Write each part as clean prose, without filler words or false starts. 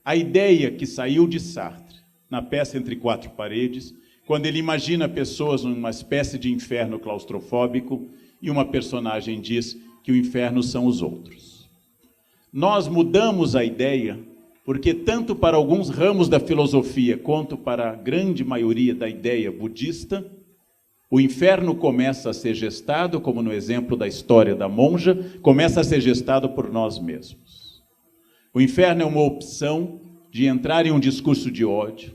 A ideia que saiu de Sartre, na peça Entre Quatro Paredes, quando ele imagina pessoas numa espécie de inferno claustrofóbico e uma personagem diz que o inferno são os outros. Nós mudamos a ideia porque tanto para alguns ramos da filosofia quanto para a grande maioria da ideia budista, o inferno começa a ser gestado, como no exemplo da história da monja, começa a ser gestado por nós mesmos. O inferno é uma opção de entrar em um discurso de ódio.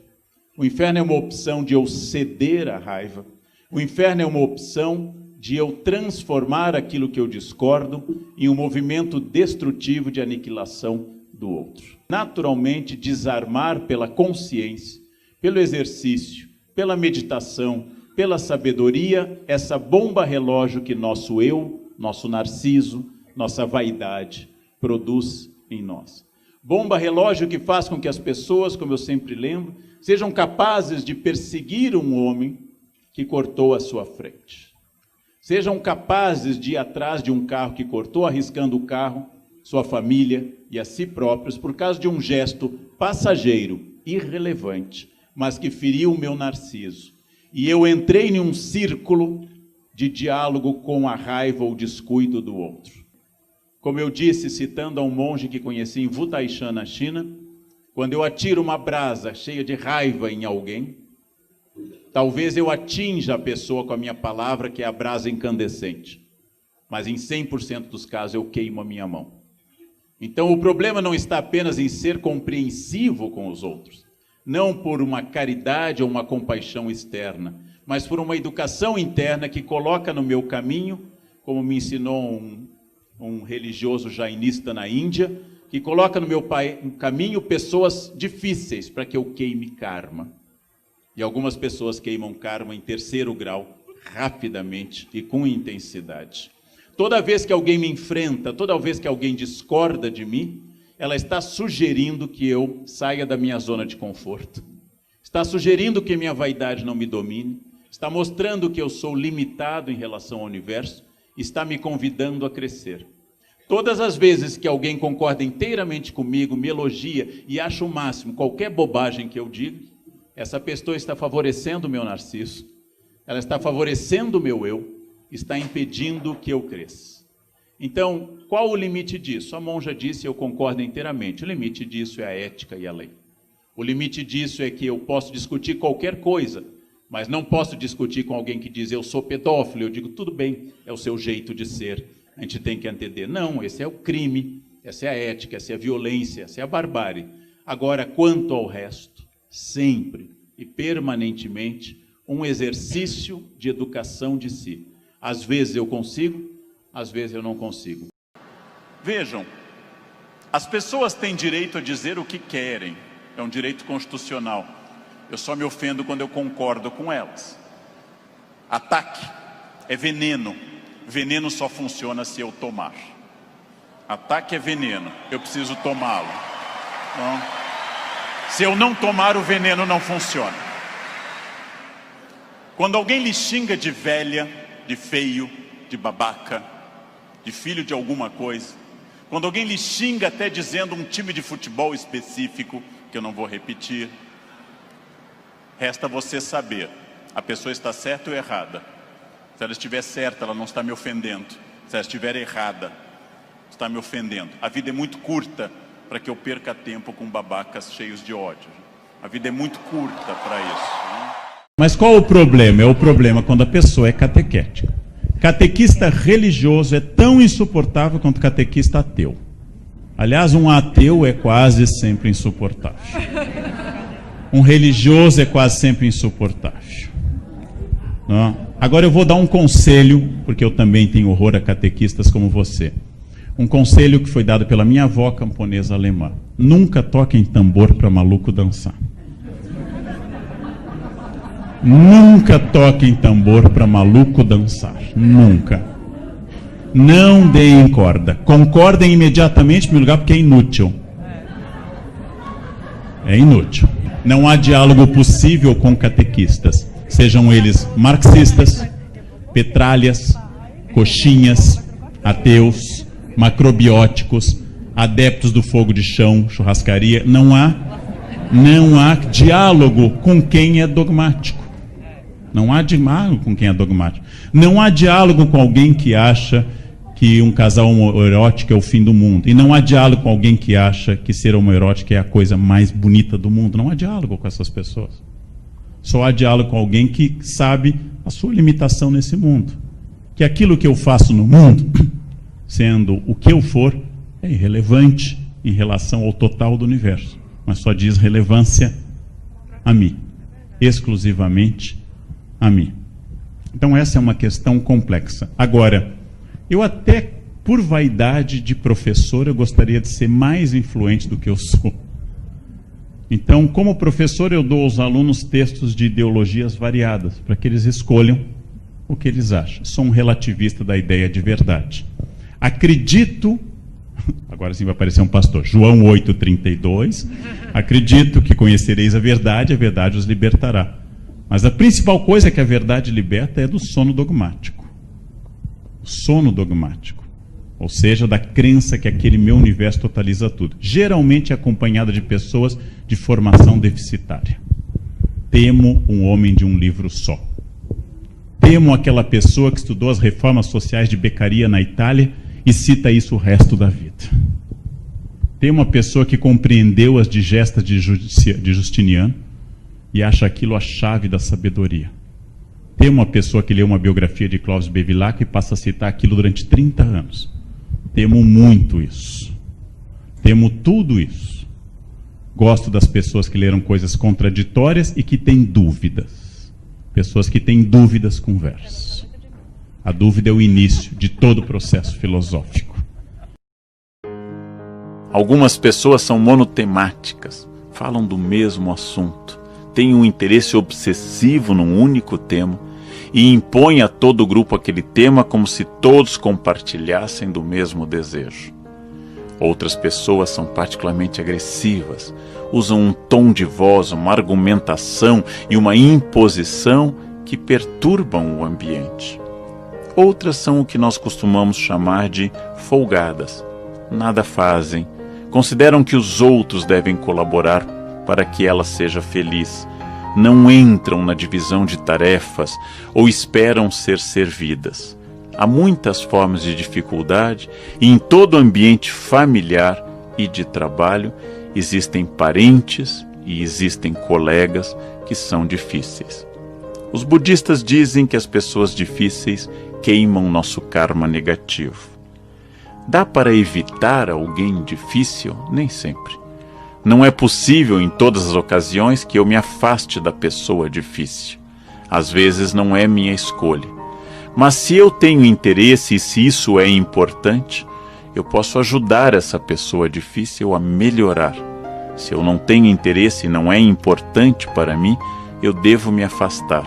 O inferno é uma opção de eu ceder à raiva. O inferno é uma opção de eu transformar aquilo que eu discordo em um movimento destrutivo de aniquilação do outro. Naturalmente, desarmar pela consciência, pelo exercício, pela meditação, pela sabedoria, essa bomba relógio que nosso eu, nosso narciso, nossa vaidade produz em nós. Bomba relógio que faz com que as pessoas, como eu sempre lembro, sejam capazes de perseguir um homem que cortou a sua frente. Sejam capazes de ir atrás de um carro que cortou, arriscando o carro, sua família e a si próprios, por causa de um gesto passageiro, irrelevante, mas que feriu o meu narciso. E eu entrei em um círculo de diálogo com a raiva ou descuido do outro. Como eu disse, citando a um monge que conheci em Wutaishan, na China, quando eu atiro uma brasa cheia de raiva em alguém, talvez eu atinja a pessoa com a minha palavra, que é a brasa incandescente. Mas em 100% dos casos eu queimo a minha mão. Então o problema não está apenas em ser compreensivo com os outros, não por uma caridade ou uma compaixão externa, mas por uma educação interna que coloca no meu caminho, como me ensinou um religioso jainista na Índia, que coloca no meu caminho pessoas difíceis para que eu queime karma. E algumas pessoas queimam karma em 3º grau, rapidamente e com intensidade. Toda vez que alguém me enfrenta, toda vez que alguém discorda de mim, ela está sugerindo que eu saia da minha zona de conforto. Está sugerindo que minha vaidade não me domine. Está mostrando que eu sou limitado em relação ao universo. Está me convidando a crescer. Todas as vezes que alguém concorda inteiramente comigo, me elogia e acha o máximo qualquer bobagem que eu digo, essa pessoa está favorecendo o meu narciso, ela está favorecendo o meu eu, está impedindo que eu cresça. Então, qual o limite disso? A monja disse, eu concordo inteiramente, o limite disso é a ética e a lei. O limite disso é que eu posso discutir qualquer coisa, mas não posso discutir com alguém que diz, eu sou pedófilo. Eu digo, tudo bem, é o seu jeito de ser, a gente tem que entender. Não, esse é o crime, essa é a ética, essa é a violência, essa é a barbárie. Agora, quanto ao resto, sempre e permanentemente, um exercício de educação de si. Às vezes eu consigo, às vezes eu não consigo. Vejam, as pessoas têm direito a dizer o que querem, é um direito constitucional. Eu só me ofendo quando eu concordo com elas. Ataque é veneno. Veneno só funciona se eu tomar. Ataque é veneno, eu preciso tomá-lo. Então, se eu não tomar, o veneno não funciona. Quando alguém lhe xinga de velha, de feio, de babaca, de filho de alguma coisa, quando alguém lhe xinga até dizendo um time de futebol específico, que eu não vou repetir, resta você saber, a pessoa está certa ou errada. Se ela estiver certa, ela não está me ofendendo. Se ela estiver errada, está me ofendendo. A vida é muito curta para que eu perca tempo com babacas cheios de ódio. A vida é muito curta para isso, né? Mas qual o problema? É o problema quando a pessoa é catequética. Catequista religioso é tão insuportável quanto catequista ateu. Aliás, um ateu é quase sempre insuportável. Um religioso é quase sempre insuportável. Não? Agora eu vou dar um conselho, porque eu também tenho horror a catequistas como você. Um conselho que foi dado pela minha avó camponesa alemã. Nunca toquem tambor para maluco dançar. Nunca toquem tambor para maluco dançar. Nunca. Não deem corda. Concordem imediatamente em primeiro lugar, porque é inútil. É inútil. Não há diálogo possível com catequistas. Sejam eles marxistas, petralhas, coxinhas, ateus, macrobióticos. adeptos do fogo de chão, churrascaria, não há diálogo com quem é dogmático. Não há diálogo com quem é dogmático. Não há diálogo com alguém que acha que um casal homoerótico é o fim do mundo. E não há diálogo com alguém que acha que ser homoerótico é a coisa mais bonita do mundo. Não há diálogo com essas pessoas. Só há diálogo com alguém que sabe a sua limitação nesse mundo. Que aquilo que eu faço no mundo, sendo o que eu for, é irrelevante em relação ao total do universo. Mas só diz relevância a mim. Exclusivamente a mim. Então essa é uma questão complexa. Agora, eu até, por vaidade de professor, eu gostaria de ser mais influente do que eu sou. Então, como professor, eu dou aos alunos textos de ideologias variadas, para que eles escolham o que eles acham. Sou um relativista da ideia de verdade. Acredito, agora sim vai aparecer um pastor, João 8,32, acredito que conhecereis a verdade os libertará. Mas a principal coisa que a verdade liberta é do sono dogmático. O sono dogmático. Ou seja, da crença que aquele meu universo totaliza tudo. Geralmente acompanhada de pessoas de formação deficitária. Temo um homem de um livro só. Temo aquela pessoa que estudou as reformas sociais de Beccaria na Itália e cita isso o resto da vida. Temo uma pessoa que compreendeu as digestas de Justiniano e acha aquilo a chave da sabedoria. Tem uma pessoa que lê uma biografia de Clóvis Bevilacqua e passa a citar aquilo durante 30 anos. Temo muito isso. Temo tudo isso. Gosto das pessoas que leram coisas contraditórias e que têm dúvidas. Pessoas que têm dúvidas conversam. A dúvida é o início de todo o processo filosófico. Algumas pessoas são monotemáticas, falam do mesmo assunto, têm um interesse obsessivo num único tema e impõem a todo o grupo aquele tema como se todos compartilhassem do mesmo desejo. Outras pessoas são particularmente agressivas, usam um tom de voz, uma argumentação e uma imposição que perturbam o ambiente. Outras são o que nós costumamos chamar de folgadas. Nada fazem, consideram que os outros devem colaborar para que ela seja feliz. Não entram na divisão de tarefas ou esperam ser servidas. Há muitas formas de dificuldade e em todo o ambiente familiar e de trabalho existem parentes e existem colegas que são difíceis. Os budistas dizem que as pessoas difíceis queimam nosso karma negativo. Dá para evitar alguém difícil? Nem sempre. Não é possível em todas as ocasiões que eu me afaste da pessoa difícil. Às vezes não é minha escolha. Mas se eu tenho interesse e se isso é importante, eu posso ajudar essa pessoa difícil a melhorar. Se eu não tenho interesse e não é importante para mim, eu devo me afastar.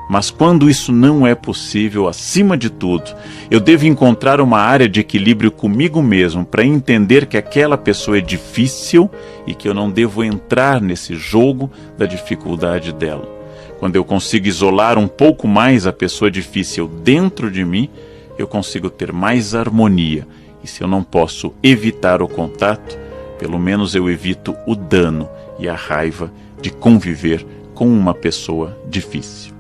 Mas quando isso não é possível, acima de tudo, eu devo encontrar uma área de equilíbrio comigo mesmo para entender que aquela pessoa é difícil e que eu não devo entrar nesse jogo da dificuldade dela. Quando eu consigo isolar um pouco mais a pessoa difícil dentro de mim, eu consigo ter mais harmonia. E se eu não posso evitar o contato, pelo menos eu evito o dano e a raiva de conviver com uma pessoa difícil.